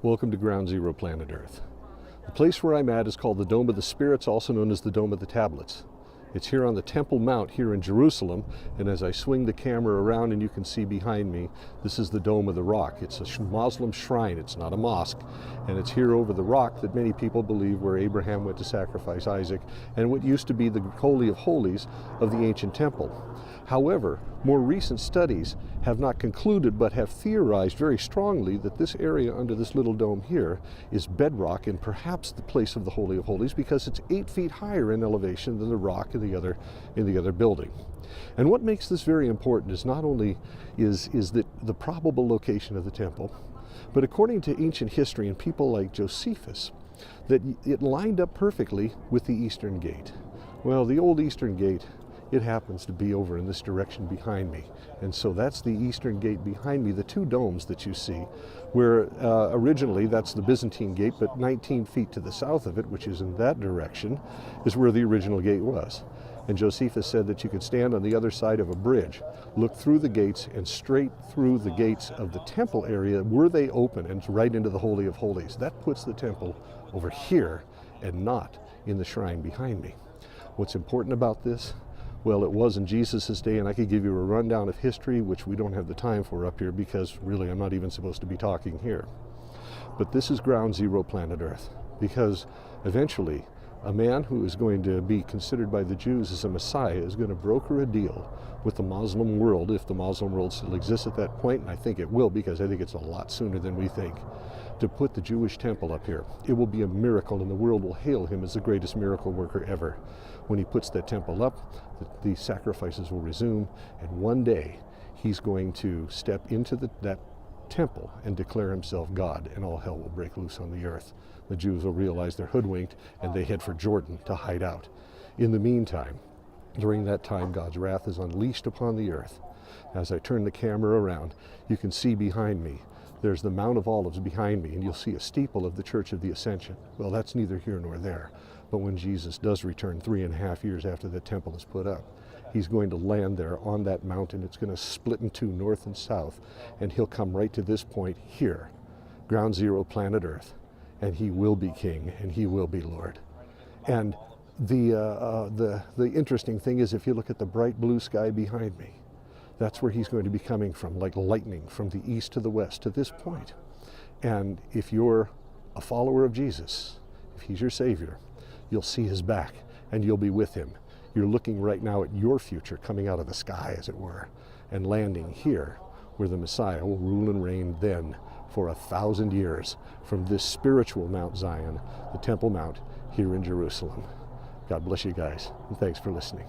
Welcome to Ground Zero, planet Earth. The place where I'm at is called the Dome of the Spirits, also known as the Dome of the Tablets. It's here on the Temple Mount here in Jerusalem, and as I swing the camera around and you can see behind me, this is the Dome of the Rock. It's a Muslim shrine, it's not a mosque, and it's here over the rock that many people believe where Abraham went to sacrifice Isaac, and what used to be the Holy of Holies of the ancient temple. However, more recent studies have not concluded but have theorized very strongly that this area under this little dome here is bedrock and perhaps the place of the Holy of Holies because it's 8 feet higher in elevation than the rock in the other building. And what makes this very important is not only is that the probable location of the temple, but according to ancient history and people like Josephus, that it lined up perfectly with the Eastern Gate. Well, the old Eastern Gate, it happens to be over in this direction behind me. And so that's the Eastern Gate behind me, the two domes that you see, where originally that's the Byzantine Gate, but 19 feet to the south of it, which is in that direction, is where the original gate was. And Josephus said that you could stand on the other side of a bridge, look through the gates and straight through the gates of the temple area, were they open, and right into the Holy of Holies. That puts the temple over here and not in the shrine behind me. What's important about this? Well, it was in Jesus' day, and I could give you a rundown of history, which we don't have the time for up here because really I'm not even supposed to be talking here. But this is Ground Zero, planet Earth, because eventually a man who is going to be considered by the Jews as a Messiah is going to broker a deal with the Muslim world, if the Muslim world still exists at that point, and I think it will because I think it's a lot sooner than we think, to put the Jewish temple up here. It will be a miracle, and the world will hail him as the greatest miracle worker ever. When he puts that temple up, the sacrifices will resume, and one day he's going to step into that temple and declare himself God, and all hell will break loose on the earth. The Jews will realize they're hoodwinked, and they head for Jordan to hide out. In the meantime, during that time, God's wrath is unleashed upon the earth. As I turn the camera around, you can see behind me, there's the Mount of Olives behind me, and you'll see a steeple of the Church of the Ascension. Well, that's neither here nor there. But when Jesus does return 3.5 years after the temple is put up, he's going to land there on that mountain. It's going to split in two, north and south, and he'll come right to this point here, Ground Zero, planet Earth, and he will be king, and he will be Lord. And the interesting thing is, if you look at the bright blue sky behind me, that's where he's going to be coming from, like lightning, from the east to the west, to this point. And if you're a follower of Jesus, if he's your Savior, you'll see his back, and you'll be with him. You're looking right now at your future coming out of the sky, as it were, and landing here, where the Messiah will rule and reign then for 1,000 years from this spiritual Mount Zion, the Temple Mount, here in Jerusalem. God bless you guys, and thanks for listening.